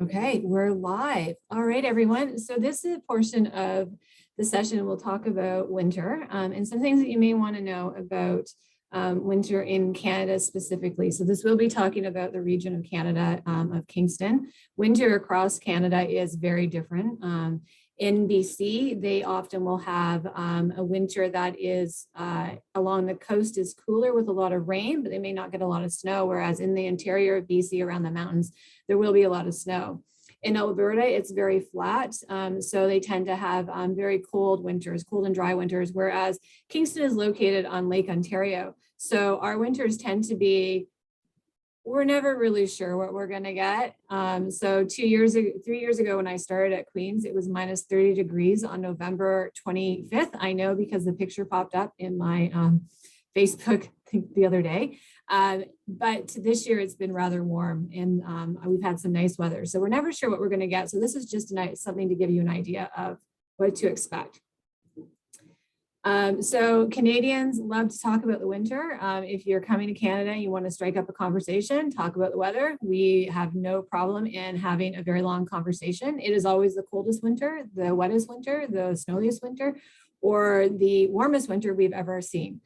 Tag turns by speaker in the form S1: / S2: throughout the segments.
S1: Okay, we're live. All right, everyone. So this is a portion of the session. We'll talk about winter and some things that you may want to know about winter in Canada specifically. So this will be talking about the region of Canada of Kingston. Winter across Canada is very different. In BC, they often will have a winter that is along the coast is cooler with a lot of rain, but they may not get a lot of snow. Whereas in the interior of BC around the mountains, there will be a lot of snow. In Alberta, it's very flat, so they tend to have very cold winters, cold and dry winters, whereas Kingston is located on Lake Ontario. So our winters tend to be, we're never really sure what we're gonna get. So 3 years ago when I started at Queen's, it was minus 30 degrees on November 25th. I know because the picture popped up in my Facebook the other day. But this year it's been rather warm and we've had some nice weather. So we're never sure what we're going to get. So this is just something to give you an idea of what to expect. So Canadians love to talk about the winter. If you're coming to Canada and you want to strike up a conversation, talk about the weather, we have no problem in having a very long conversation. It is always the coldest winter, the wettest winter, the snowiest winter, or the warmest winter we've ever seen.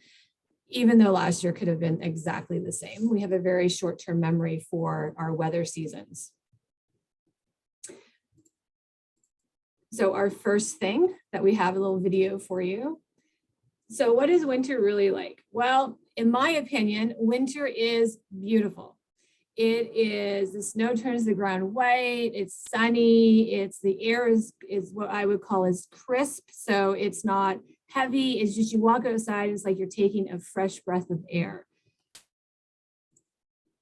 S1: Even though last year could have been exactly the same. We have a very short-term memory for our weather seasons. So our first thing that we have a little video for you. So what is winter really like? Well, in my opinion, winter is beautiful. It is, the snow turns the ground white, it's sunny, the air is what I would call is crisp. So it's not heavy, it's just you walk outside, it's like you're taking a fresh breath of air.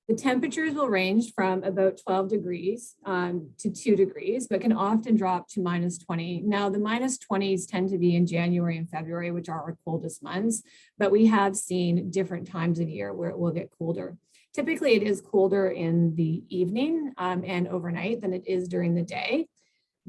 S1: The temperatures will range from about 12 degrees to 2 degrees, but can often drop to minus 20. Now the minus 20s tend to be in January and February, which are our coldest months, but we have seen different times of year where it will get colder. Typically it is colder in the evening and overnight than it is during the day.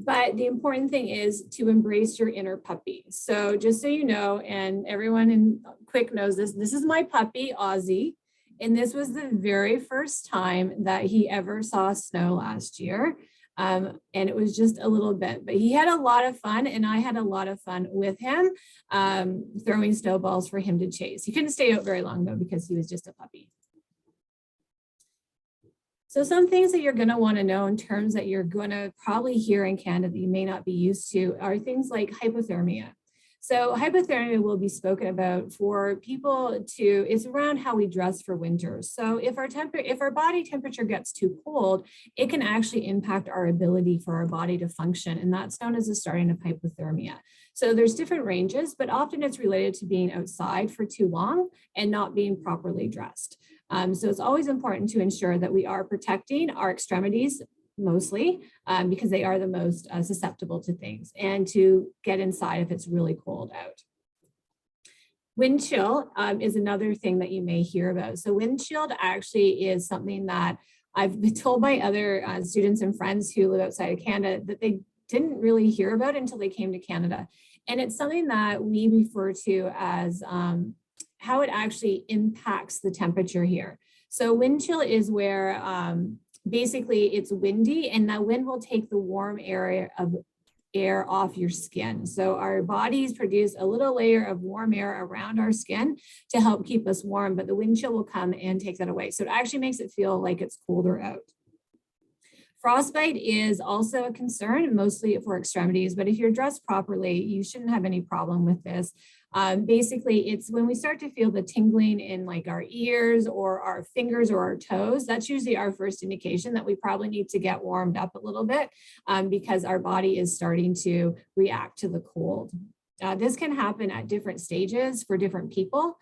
S1: But the important thing is to embrace your inner puppy. So just so you know, and everyone in Quick knows this is my puppy, Ozzy. And this was the very first time that he ever saw snow last year. And it was just a little bit, but he had a lot of fun and I had a lot of fun with him, throwing snowballs for him to chase. He couldn't stay out very long though, because he was just a puppy. So some things that you're going to want to know in terms that you're going to probably hear in Canada that you may not be used to are things like hypothermia. So hypothermia will be spoken about for people it's around how we dress for winter. So if our body temperature gets too cold, it can actually impact our ability for our body to function. And that's known as the starting of hypothermia. So there's different ranges, but often it's related to being outside for too long and not being properly dressed. So it's always important to ensure that we are protecting our extremities mostly because they are the most susceptible to things, and to get inside if it's really cold out. Wind chill is another thing that you may hear about. So wind chill actually is something that I've been told by other students and friends who live outside of Canada that they didn't really hear about until they came to Canada. And it's something that we refer to as how it actually impacts the temperature here. So wind chill is where basically it's windy and that wind will take the warm air off your skin. So our bodies produce a little layer of warm air around our skin to help keep us warm, but the wind chill will come and take that away. So it actually makes it feel like it's colder out. Frostbite is also a concern, mostly for extremities, but if you're dressed properly, you shouldn't have any problem with this. Basically, it's when we start to feel the tingling in like our ears or our fingers or our toes, that's usually our first indication that we probably need to get warmed up a little bit because our body is starting to react to the cold. This can happen at different stages for different people.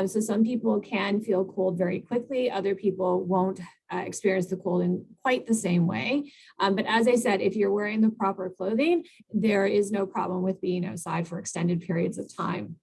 S1: So some people can feel cold very quickly. Other people won't experience the cold in quite the same way. But as I said, if you're wearing the proper clothing, there is no problem with being outside for extended periods of time.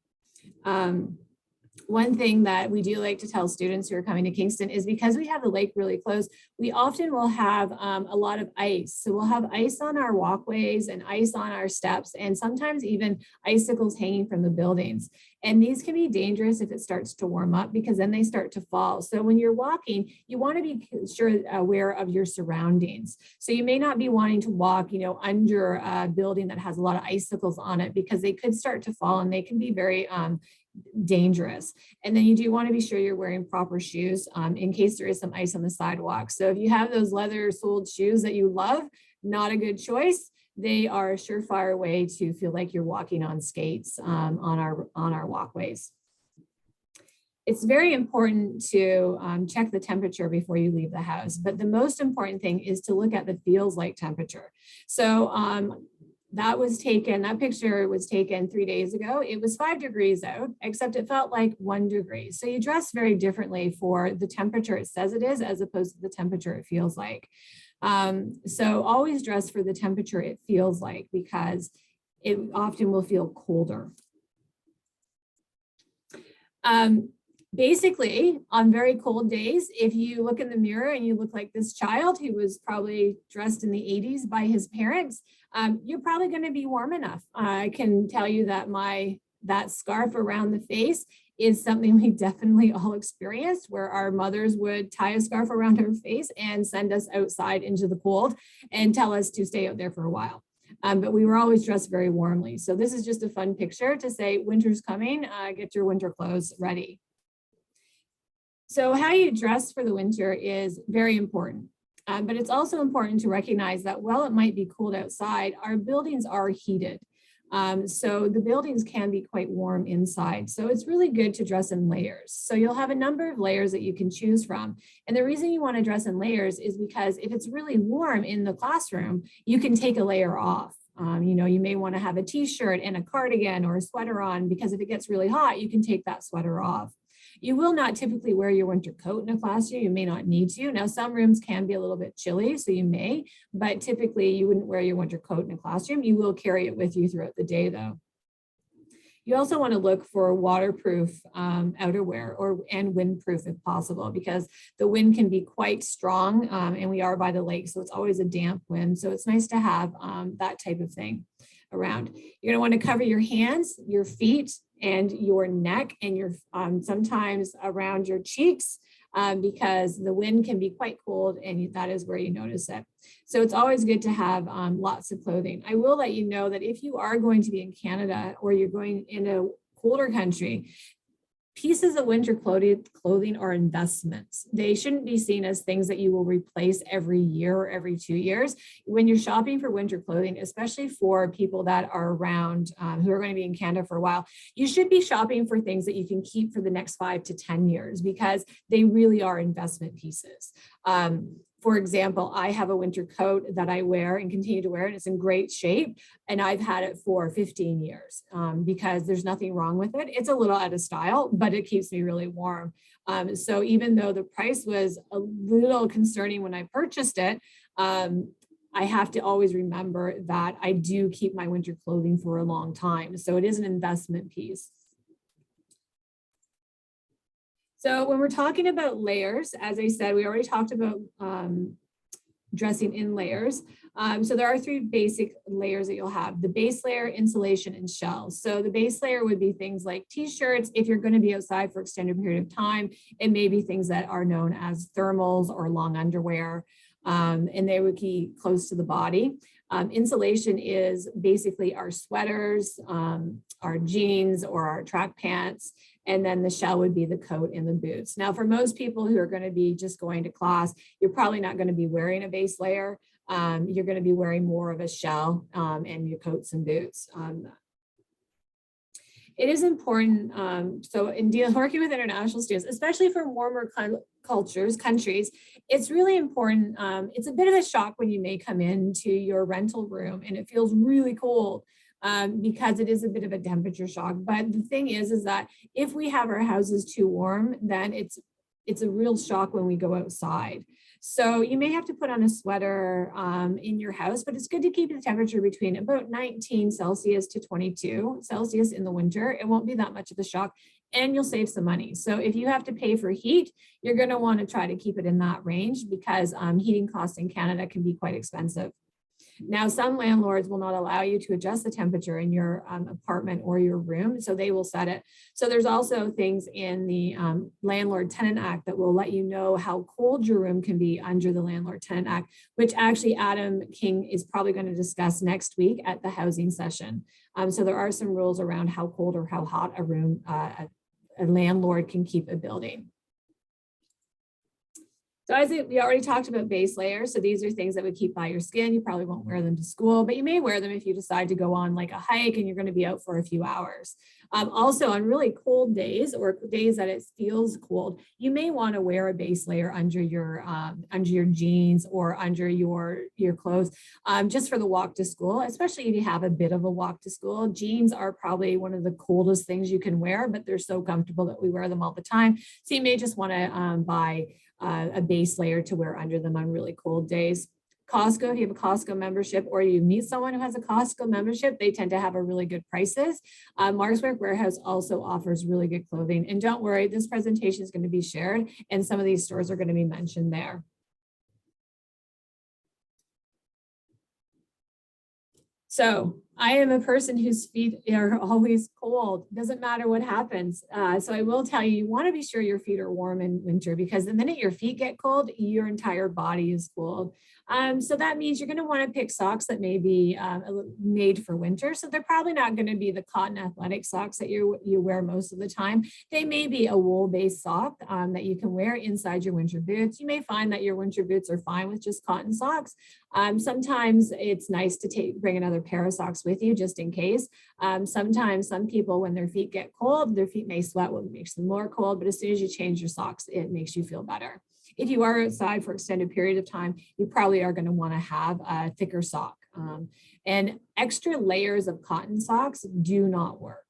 S1: One thing that we do like to tell students who are coming to Kingston is because we have the lake really close, we often will have a lot of ice. So we'll have ice on our walkways and ice on our steps, and sometimes even icicles hanging from the buildings. And these can be dangerous if it starts to warm up, because then they start to fall. So when you're walking, you want to be aware of your surroundings. So you may not be wanting to walk, under a building that has a lot of icicles on it, because they could start to fall and they can be very dangerous. And then you do want to be sure you're wearing proper shoes in case there is some ice on the sidewalk. So if you have those leather soled shoes that you love, not a good choice. They are a surefire way to feel like you're walking on skates on our walkways. It's very important to check the temperature before you leave the house, but the most important thing is to look at the feels like temperature. So that picture was taken 3 days ago. It was 5 degrees out, except it felt like 1 degree. So you dress very differently for the temperature it says it is, as opposed to the temperature it feels like. So always dress for the temperature it feels like, because it often will feel colder. Basically, on very cold days, if you look in the mirror and you look like this child who was probably dressed in the 80s by his parents, you're probably going to be warm enough. I can tell you that that scarf around the face is something we definitely all experienced, where our mothers would tie a scarf around our face and send us outside into the cold and tell us to stay out there for a while. But we were always dressed very warmly. So this is just a fun picture to say winter's coming, get your winter clothes ready. So how you dress for the winter is very important, but it's also important to recognize that while it might be cold outside, our buildings are heated. So the buildings can be quite warm inside. So it's really good to dress in layers. So you'll have a number of layers that you can choose from. And the reason you want to dress in layers is because if it's really warm in the classroom, you can take a layer off. You may want to have a t-shirt and a cardigan or a sweater on, because if it gets really hot, you can take that sweater off. You will not typically wear your winter coat in a classroom. You may not need to. Now, some rooms can be a little bit chilly, so you may, but typically you wouldn't wear your winter coat in a classroom. You will carry it with you throughout the day, though. You also want to look for waterproof outerwear and windproof if possible, because the wind can be quite strong, and we are by the lake, so it's always a damp wind. So it's nice to have that type of thing around. You're going to want to cover your hands, your feet, and your neck, and your sometimes around your cheeks, because the wind can be quite cold, and that is where you notice it. So it's always good to have lots of clothing. I will let you know that if you are going to be in Canada, or you're going in a colder country, pieces of winter clothing are investments. They shouldn't be seen as things that you will replace every year or every 2 years. When you're shopping for winter clothing, especially for people that are around who are going to be in Canada for a while, you should be shopping for things that you can keep for the next 5 to 10 years, because they really are investment pieces. For example, I have a winter coat that I wear and continue to wear, and it's in great shape. And I've had it for 15 years because there's nothing wrong with it. It's a little out of style, but it keeps me really warm. So even though the price was a little concerning when I purchased it, I have to always remember that I do keep my winter clothing for a long time. So it is an investment piece. So when we're talking about layers, as I said, we already talked about dressing in layers. So there are 3 basic layers that you'll have: the base layer, insulation, and shells. So the base layer would be things like t-shirts. If you're going to be outside for extended period of time, it may be things that are known as thermals or long underwear, and they would be close to the body. Insulation is basically our sweaters, our jeans, or our track pants. And then the shell would be the coat and the boots. Now, for most people who are going to be just going to class, you're probably not going to be wearing a base layer. You're going to be wearing more of a shell and your coats and boots. It is important. So in working with international students, especially from warmer countries, it's really important. It's a bit of a shock when you may come into your rental room and it feels really cold. Because it is a bit of a temperature shock. But the thing is that if we have our houses too warm, then it's a real shock when we go outside. So you may have to put on a sweater in your house, but it's good to keep the temperature between about 19 Celsius to 22 Celsius in the winter. It won't be that much of a shock. and you'll save some money. So if you have to pay for heat, you're going to want to try to keep it in that range because heating costs in Canada can be quite expensive. Now, some landlords will not allow you to adjust the temperature in your apartment or your room, so they will set it. So there's also things in the Landlord Tenant Act that will let you know how cold your room can be under the Landlord Tenant Act, which actually Adam King is probably going to discuss next week at the housing session. So there are some rules around how cold or how hot a room a landlord can keep a building. So as we already talked about base layers. So these are things that would keep by your skin. You probably won't wear them to school, but you may wear them if you decide to go on like a hike and you're going to be out for a few hours. Also on really cold days or days that it feels cold, you may want to wear a base layer under your jeans or under your clothes just for the walk to school, especially if you have a bit of a walk to school. Jeans are probably one of the coldest things you can wear, but they're so comfortable that we wear them all the time. So you may just want to buy a base layer to wear under them on really cold days. Costco, if you have a Costco membership or you meet someone who has a Costco membership, they tend to have a really good prices. Mark's Work Warehouse also offers really good clothing. And don't worry, this presentation is going to be shared and some of these stores are going to be mentioned there. So I am a person whose feet are always cold. Doesn't matter what happens. So I will tell you, you want to be sure your feet are warm in winter because the minute your feet get cold, your entire body is cold. So that means you're going to want to pick socks that may be made for winter. So they're probably not going to be the cotton athletic socks that you wear most of the time. They may be a wool-based sock that you can wear inside your winter boots. You may find that your winter boots are fine with just cotton socks. Sometimes it's nice to bring another pair of socks with you just in case. Sometimes some people, when their feet get cold, their feet may sweat, what makes them more cold, but as soon as you change your socks, it makes you feel better. If you are outside for extended period of time, you probably are going to want to have a thicker sock. And extra layers of cotton socks do not work.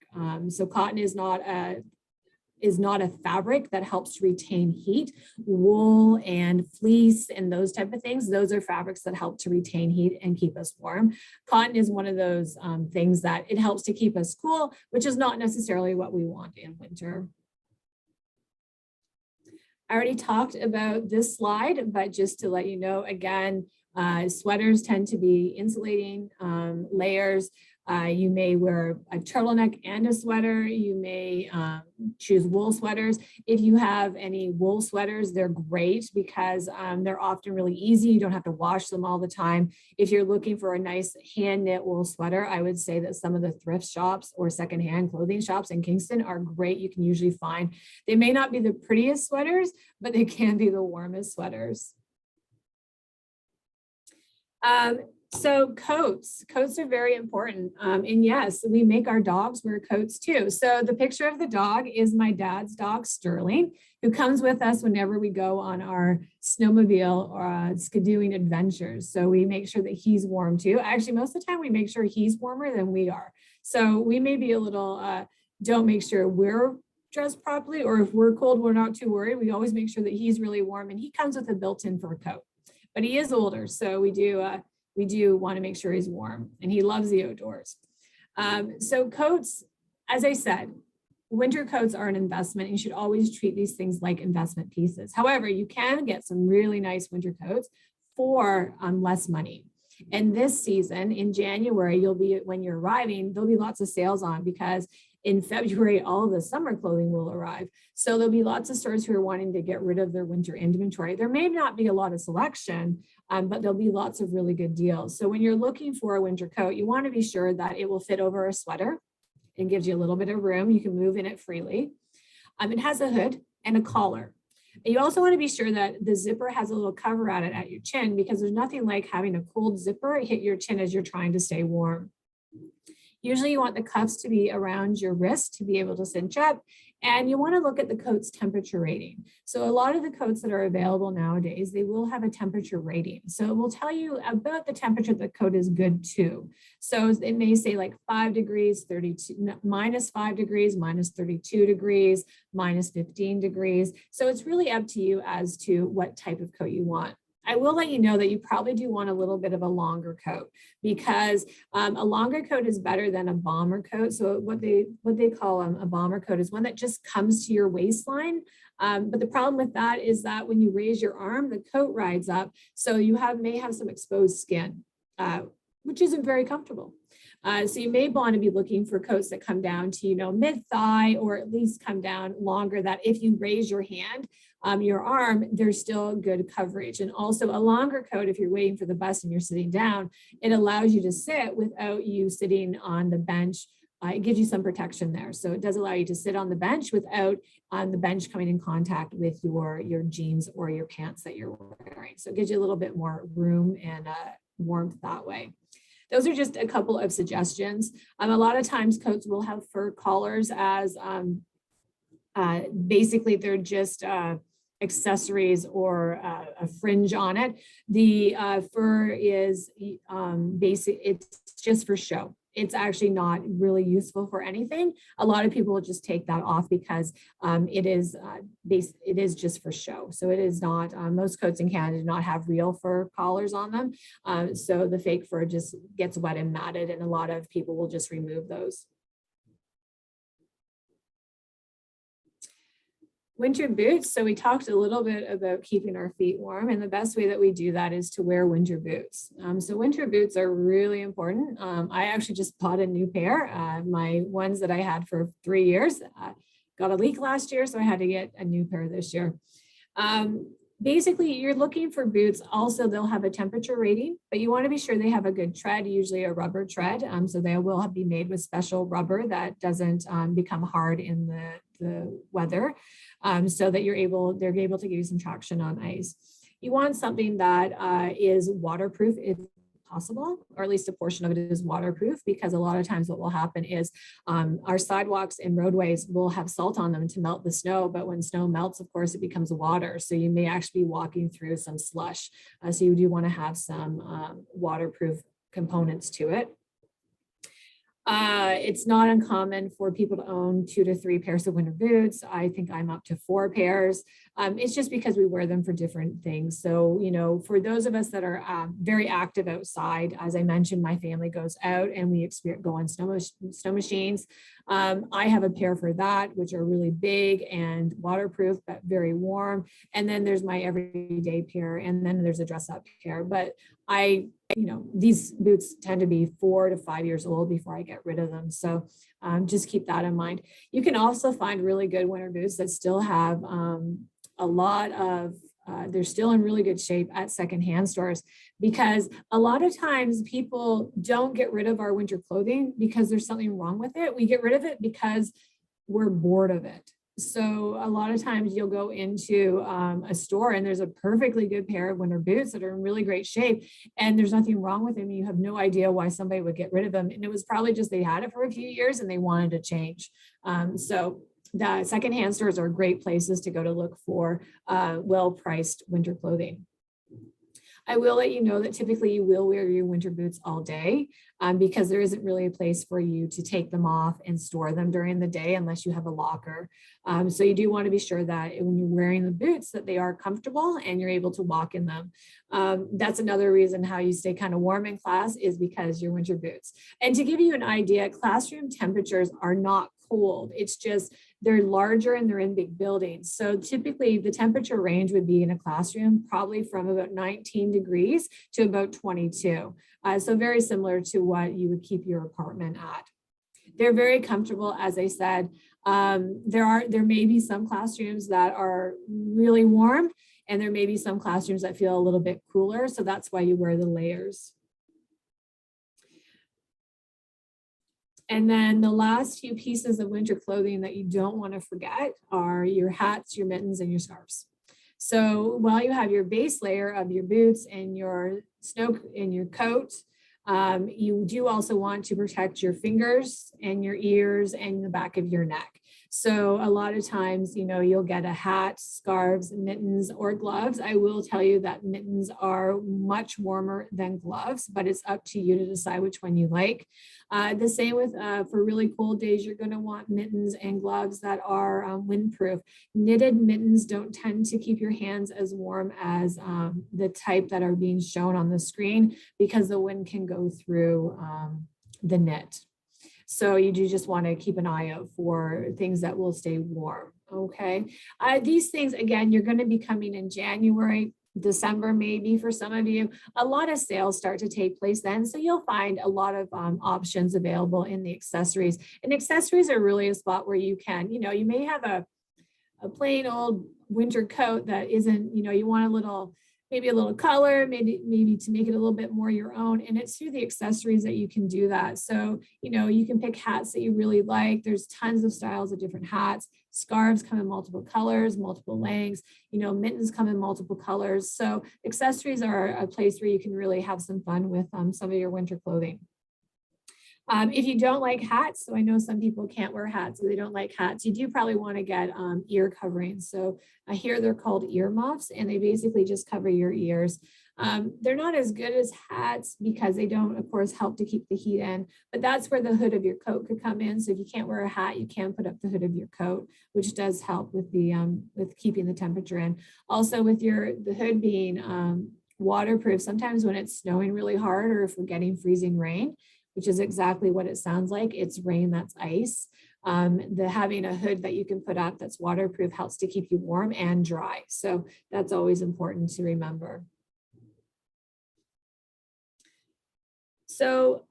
S1: So cotton is not a fabric that helps to retain heat. Wool and fleece and those type of things, those are fabrics that help to retain heat and keep us warm. Cotton is one of those things that it helps to keep us cool, which is not necessarily what we want in winter. I already talked about this slide, but just to let you know, again, sweaters tend to be insulating layers. You may wear a turtleneck and a sweater. You may choose wool sweaters. If you have any wool sweaters, they're great because they're often really easy. You don't have to wash them all the time. If you're looking for a nice hand knit wool sweater, I would say that some of the thrift shops or secondhand clothing shops in Kingston are great. You can usually find, they may not be the prettiest sweaters, but they can be the warmest sweaters. So coats are very important. And yes, we make our dogs wear coats too. So the picture of the dog is my dad's dog, Sterling, who comes with us whenever we go on our snowmobile or skidooing adventures. So we make sure that he's warm too. Actually, most of the time we make sure he's warmer than we are. So we may be a little, don't make sure we're dressed properly, or if we're cold, we're not too worried. We always make sure that he's really warm and he comes with a built-in fur coat, but he is older. So we do want to make sure he's warm and he loves the outdoors. So coats, as I said, winter coats are an investment. You should always treat these things like investment pieces. However, you can get some really nice winter coats for less money. And this season in January, when you're arriving, there'll be lots of sales on because in February, all of the summer clothing will arrive. So there'll be lots of stores who are wanting to get rid of their winter inventory. There may not be a lot of selection, but there'll be lots of really good deals. So when you're looking for a winter coat, you want to be sure that it will fit over a sweater and gives you a little bit of room. You can move in it freely. It has a hood and a collar. And you also want to be sure that the zipper has a little cover at it at your chin because there's nothing like having a cold zipper hit your chin as you're trying to stay warm. Usually you want the cuffs to be around your wrist to be able to cinch up, and you want to look at the coat's temperature rating. So a lot of the coats that are available nowadays, they will have a temperature rating. So it will tell you about the temperature the coat is good to. So it may say like 5 degrees, 32, minus 5 degrees, minus 32 degrees, minus 15 degrees. So it's really up to you as to what type of coat you want. I will let you know that you probably do want a little bit of a longer coat, because a longer coat is better than a bomber coat. So what they call a bomber coat is one that just comes to your waistline. But the problem with that is that when you raise your arm, the coat rides up. So you may have some exposed skin, which isn't very comfortable. So you may want to be looking for coats that come down to, mid-thigh, or at least come down longer, that if you raise your hand, your arm, there's still good coverage. And also a longer coat, if you're waiting for the bus and you're sitting down, it allows you to sit without you sitting on the bench. It gives you some protection there. So it does allow you to sit on the bench without the bench coming in contact with your jeans or your pants that you're wearing. So it gives you a little bit more room and warmth that way. Those are just a couple of suggestions. A lot of times coats will have fur collars as basically they're just accessories or a fringe on it. The fur is it's just for show. It's actually not really useful for anything. A lot of people will just take that off because it is just for show. So it is not, most coats in Canada do not have real fur collars on them. So the fake fur just gets wet and matted, and a lot of people will just remove those. Winter boots. So we talked a little bit about keeping our feet warm, and the best way that we do that is to wear winter boots. So winter boots are really important. I actually just bought a new pair. My ones that I had for 3 years got a leak last year, so I had to get a new pair this year. Basically, you're looking for boots. Also, they'll have a temperature rating, but you want to be sure they have a good tread, usually a rubber tread. So they will be made with special rubber that doesn't become hard in the weather, so that they're able to give you some traction on ice. You want something that is waterproof if possible, or at least a portion of it is waterproof, because a lot of times what will happen is our sidewalks and roadways will have salt on them to melt the snow, but when snow melts, of course, it becomes water. So you may actually be walking through some slush. So you do want to have some waterproof components to it. It's not uncommon for people to own 2 to 3 pairs of winter boots. I think I'm up to 4 pairs. It's just because we wear them for different things. So, for those of us that are very active outside, as I mentioned, my family goes out and we go on snow machines. I have a pair for that, which are really big and waterproof, but very warm. And then there's my everyday pair, and then there's a dress up pair. But these boots tend to be 4 to 5 years old before I get rid of them. So just keep that in mind. You can also find really good winter boots that still have a lot of, they're still in really good shape at secondhand stores, because a lot of times people don't get rid of our winter clothing because there's something wrong with it. We get rid of it because we're bored of it. So a lot of times you'll go into a store and there's a perfectly good pair of winter boots that are in really great shape, and there's nothing wrong with them. You have no idea why somebody would get rid of them. And it was probably just they had it for a few years and they wanted to change. So the secondhand stores are great places to go to look for well-priced winter clothing. I will let you know that typically you will wear your winter boots all day because there isn't really a place for you to take them off and store them during the day unless you have a locker. So you do want to be sure that when you're wearing the boots that they are comfortable and you're able to walk in them. That's another reason how you stay kind of warm in class, is because your winter boots. And to give you an idea, classroom temperatures are not cold. It's just they're larger and they're in big buildings. So typically the temperature range would be in a classroom probably from about 19 degrees to about 22. So very similar to what you would keep your apartment at. They're very comfortable, as I said. There may be some classrooms that are really warm, and there may be some classrooms that feel a little bit cooler. So that's why you wear the layers. And then the last few pieces of winter clothing that you don't want to forget are your hats, your mittens, and your scarves. So while you have your base layer of your boots and your coat, you do also want to protect your fingers and your ears and the back of your neck. So a lot of times, you'll get a hat, scarves, mittens, or gloves. I will tell you that mittens are much warmer than gloves, but it's up to you to decide which one you like. The same with for really cold days, you're going to want mittens and gloves that are windproof. Knitted mittens don't tend to keep your hands as warm as the type that are being shown on the screen because the wind can go through the knit. So you do just want to keep an eye out for things that will stay warm. Okay. These things, again, you're going to be coming in January, December, maybe for some of you. A lot of sales start to take place then. So you'll find a lot of options available in the accessories. And accessories are really a spot where you can, you may have a plain old winter coat that isn't, you want maybe a little color, maybe to make it a little bit more your own. And it's through the accessories that you can do that. So, you can pick hats that you really like. There's tons of styles of different hats. Scarves come in multiple colors, multiple lengths, mittens come in multiple colors. So accessories are a place where you can really have some fun with some of your winter clothing. If you don't like hats, so I know some people can't wear hats, so they don't like hats, you do probably want to get ear coverings. So here they're called earmuffs, and they basically just cover your ears. They're not as good as hats because they don't, of course, help to keep the heat in, but that's where the hood of your coat could come in. So if you can't wear a hat, you can put up the hood of your coat, which does help with the with keeping the temperature in. Also, with the hood being waterproof, sometimes when it's snowing really hard or if we're getting freezing rain, which is exactly what it sounds like. It's rain, that's ice. Having a hood that you can put up that's waterproof helps to keep you warm and dry. So that's always important to remember. So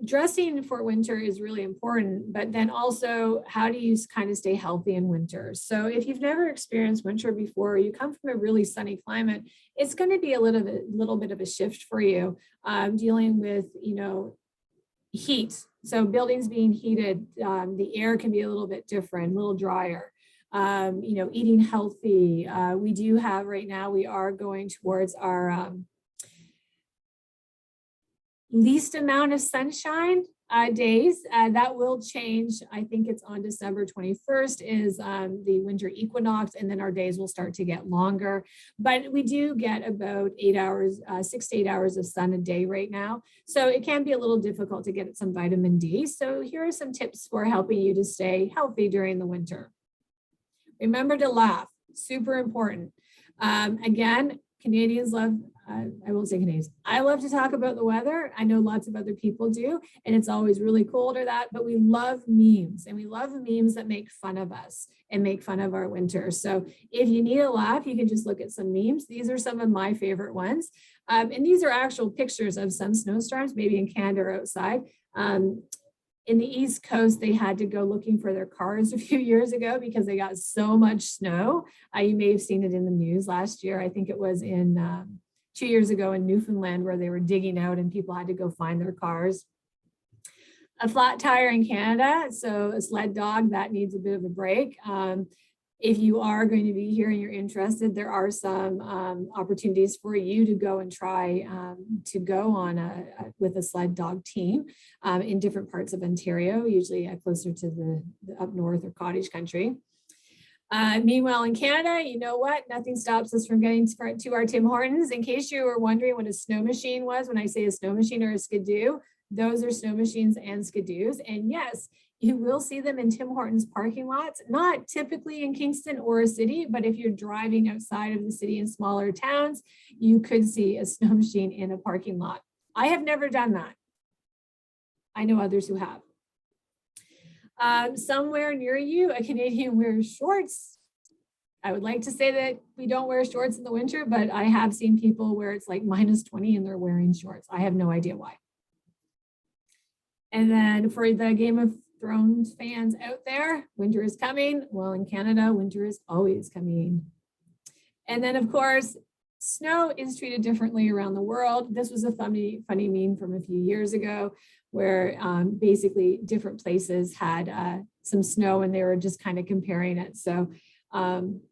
S1: dressing for winter is really important, but then also how do you kind of stay healthy in winter? So if you've never experienced winter before, you come from a really sunny climate, it's going to be a little bit of a shift for you, dealing with, heat. So buildings being heated, the air can be a little bit different, a little drier. Eating healthy. We do have right now, we are going towards our least amount of sunshine days. That will change. I think it's on December 21st is the winter equinox, and then our days will start to get longer. But we do get about 8 hours, 6 to 8 hours of sun a day right now. So it can be a little difficult to get some vitamin D. So here are some tips for helping you to stay healthy during the winter. Remember to laugh, super important. Again, Canadians love, I won't say Canadians, I love to talk about the weather. I know lots of other people do, and it's always really cold or that, but we love memes, and we love memes that make fun of us and make fun of our winter. So if you need a laugh, you can just look at some memes. These are some of my favorite ones. And these are actual pictures of some snowstorms, maybe in Canada or outside. In the East Coast, they had to go looking for their cars a few years ago because they got so much snow. You may have seen it in the news last year. I think it was in 2 years ago in Newfoundland where they were digging out and people had to go find their cars. A flat tire in Canada, so a sled dog, that needs a bit of a break. If you are going to be here and you're interested, there are some opportunities for you to go and try to go on with a sled dog team in different parts of Ontario, usually closer to the up north or cottage country. Meanwhile, in Canada, you know what? Nothing stops us from getting to our Tim Hortons. In case you were wondering what a snow machine was, when I say a snow machine or a skidoo, those are snow machines and skidoos. And yes, you will see them in Tim Hortons parking lots, not typically in Kingston or a city, but if you're driving outside of the city in smaller towns, you could see a snow machine in a parking lot. I have never done that. I know others who have. Somewhere near you, a Canadian wears shorts. I would like to say that we don't wear shorts in the winter, but I have seen people where it's like -20 and they're wearing shorts. I have no idea why. And then for the Game of Thrones fans out there, winter is coming. Well, in Canada, winter is always coming. And then, of course, snow is treated differently around the world. This was a funny meme from a few years ago where basically different places had some snow and they were just kind of comparing it. So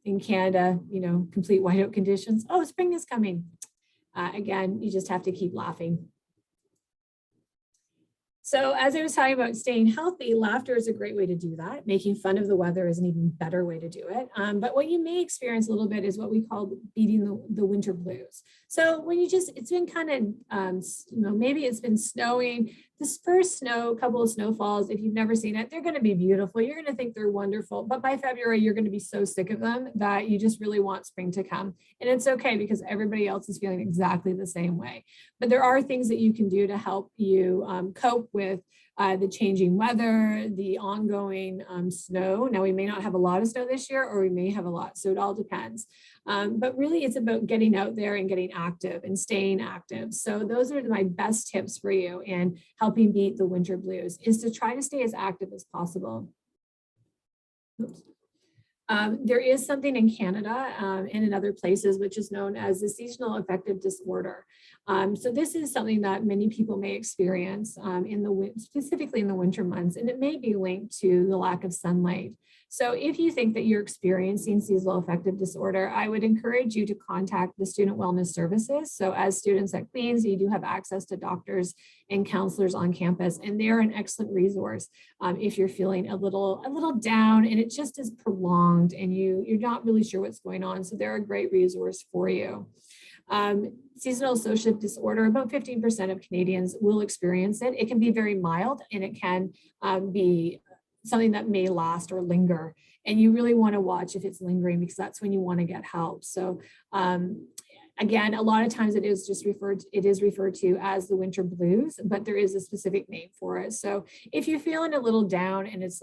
S1: in Canada, complete whiteout conditions. Oh, spring is coming. Again, you just have to keep laughing. So as I was talking about staying healthy, laughter is a great way to do that. Making fun of the weather is an even better way to do it. But what you may experience a little bit is what we call beating the winter blues. So when it's been kind of, maybe it's been snowing. This first couple of snowfalls, if you've never seen it, they're going to be beautiful. You're going to think they're wonderful. But by February, you're going to be so sick of them that you just really want spring to come. And it's okay because everybody else is feeling exactly the same way. But there are things that you can do to help you cope with the changing weather, the ongoing snow. Now, we may not have a lot of snow this year, or we may have a lot. So it all depends. But really, it's about getting out there and getting active and staying active. So those are my best tips for you in helping beat the winter blues, is to try to stay as active as possible. Oops. There is something in Canada and in other places which is known as the seasonal affective disorder. So this is something that many people may experience specifically in the winter months, and it may be linked to the lack of sunlight. So if you think that you're experiencing seasonal affective disorder, I would encourage you to contact the Student Wellness Services. So as students at Queen's, you do have access to doctors and counselors on campus, and they're an excellent resource if you're feeling a little down and it just is prolonged and you're not really sure what's going on. So they're a great resource for you. Seasonal associative disorder, about 15% of Canadians will experience it. It can be very mild, and it can be something that may last or linger. And you really want to watch if it's lingering, because that's when you want to get help. So again, a lot of times it is referred to as the winter blues, but there is a specific name for it. So if you're feeling a little down and it's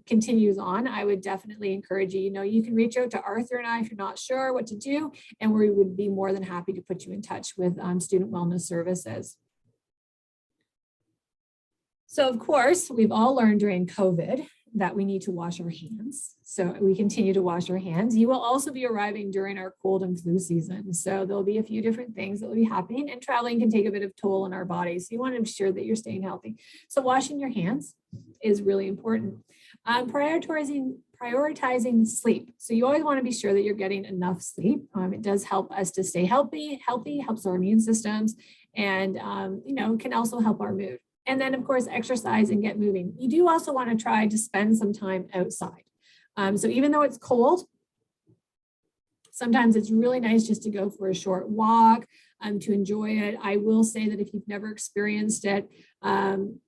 S1: continues on, I would definitely encourage you, you can reach out to Arthur and I if you're not sure what to do, and we would be more than happy to put you in touch with Student Wellness Services. So of course, we've all learned during COVID that we need to wash our hands. So we continue to wash our hands. You will also be arriving during our cold and flu season. So there'll be a few different things that will be happening, and traveling can take a bit of toll on our bodies. So you want to ensure that you're staying healthy. So washing your hands is really important. Prioritizing sleep. So you always want to be sure that you're getting enough sleep. It does help us to stay healthy, helps our immune systems, and can also help our mood. And then, of course, exercise and get moving. You do also want to try to spend some time outside. So even though it's cold, sometimes it's really nice just to go for a short walk to enjoy it. I will say that if you've never experienced it, the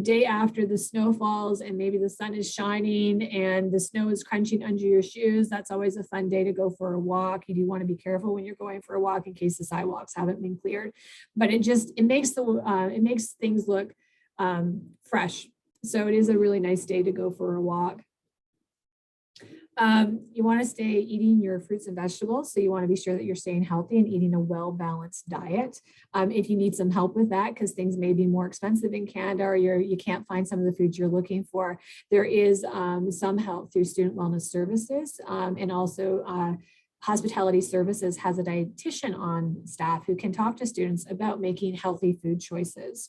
S1: day after the snow falls and maybe the sun is shining and the snow is crunching under your shoes, that's always a fun day to go for a walk. You do want to be careful when you're going for a walk in case the sidewalks haven't been cleared, but it makes things look fresh. So it is a really nice day to go for a walk. You want to stay eating your fruits and vegetables. So you want to be sure that you're staying healthy and eating a well-balanced diet. If you need some help with that, because things may be more expensive in Canada, or you can't find some of the foods you're looking for, there is some help through Student Wellness Services, and also Hospitality Services has a dietitian on staff who can talk to students about making healthy food choices.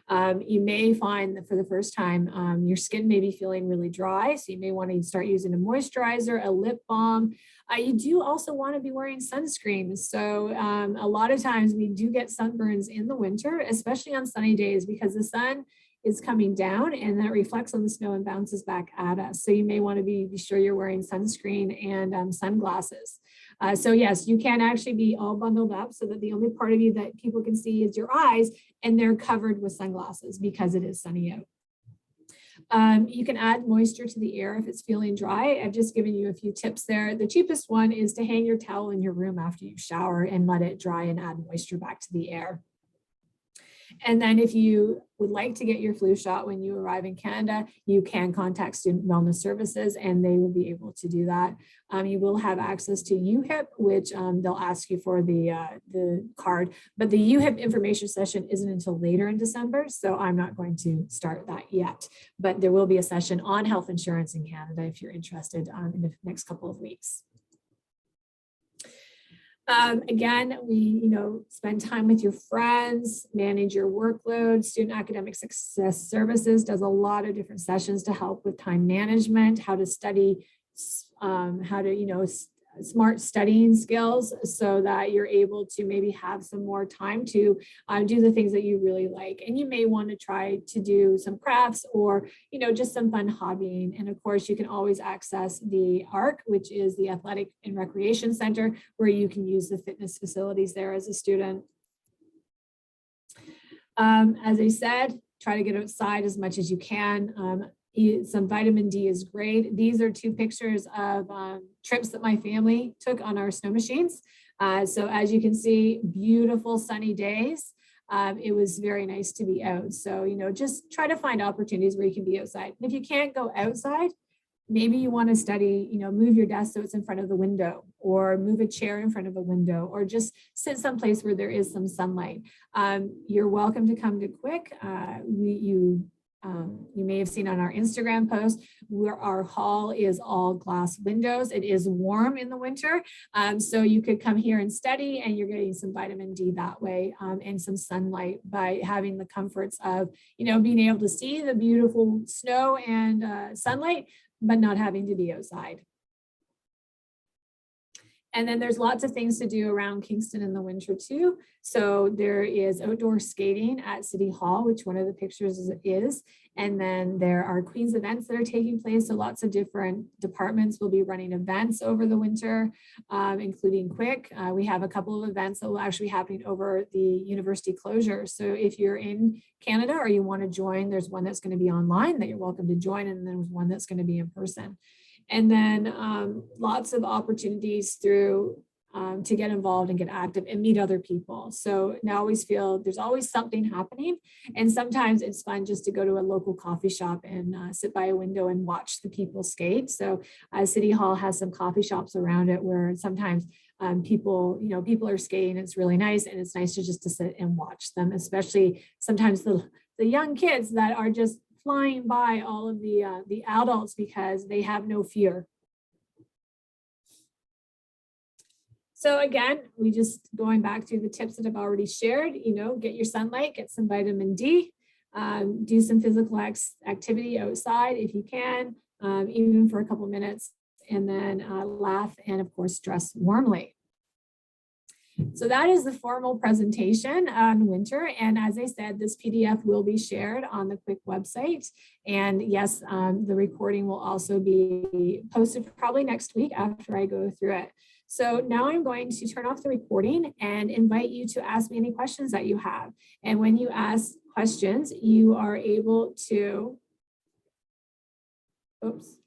S1: You may find that for the first time, your skin may be feeling really dry. So you may want to start using a moisturizer, a lip balm. You do also want to be wearing sunscreen. So a lot of times we do get sunburns in the winter, especially on sunny days, because the sun is coming down and that reflects on the snow and bounces back at us. So you may want to be sure you're wearing sunscreen and sunglasses. So yes, you can actually be all bundled up so that the only part of you that people can see is your eyes, and they're covered with sunglasses because it is sunny out. You can add moisture to the air if it's feeling dry. I've just given you a few tips there. The cheapest one is to hang your towel in your room after you shower and let it dry and add moisture back to the air. And then if you would like to get your flu shot when you arrive in Canada, you can contact Student Wellness Services and they will be able to do that. You will have access to UHIP, which they'll ask you for the card, but the UHIP information session isn't until later in December, so I'm not going to start that yet. But there will be a session on health insurance in Canada if you're interested in the next couple of weeks. Again, we, spend time with your friends, manage your workload. Student Academic Success Services does a lot of different sessions to help with time management, how to study, how to, smart studying skills so that you're able to maybe have some more time to do the things that you really like. And you may want to try to do some crafts or, just some fun hobbying. And of course, you can always access the ARC, which is the Athletic and Recreation Center, where you can use the fitness facilities there as a student. As I said, try to get outside as much as you can. Some vitamin D is great. These are 2 pictures of trips that my family took on our snow machines. So as you can see, beautiful sunny days. It was very nice to be out. So, just try to find opportunities where you can be outside. And if you can't go outside, maybe you want to study, move your desk so it's in front of the window, or move a chair in front of a window, or just sit someplace where there is some sunlight. You're welcome to come to Quick. You may have seen on our Instagram post where our hall is all glass windows. It is warm in the winter. So you could come here and study, and you're getting some vitamin D that way, and some sunlight by having the comforts of, being able to see the beautiful snow and sunlight, but not having to be outside. And then there's lots of things to do around Kingston in the winter too. So there is outdoor skating at City Hall, which one of the pictures is. And then there are Queen's events that are taking place. So lots of different departments will be running events over the winter, including Quick. We have a couple of events that will actually be happening over the university closure. So if you're in Canada or you want to join, there's one that's going to be online that you're welcome to join. And then there's one that's going to be in person. And then lots of opportunities through to get involved and get active and meet other people. So I always feel there's always something happening. And sometimes it's fun just to go to a local coffee shop and sit by a window and watch the people skate. So City Hall has some coffee shops around it where sometimes people are skating. It's really nice. And it's nice to sit and watch them, especially sometimes the young kids that are just flying by all of the adults because they have no fear. So again, we just going back to the tips that I've already shared, get your sunlight, get some vitamin D, do some physical activity outside if you can, even for a couple minutes, and then laugh and of course dress warmly. So that is the formal presentation on winter. And as I said, this PDF will be shared on the Quick website. And yes, the recording will also be posted probably next week after I go through it. So now I'm going to turn off the recording and invite you to ask me any questions that you have. And when you ask questions, you are able to, oops.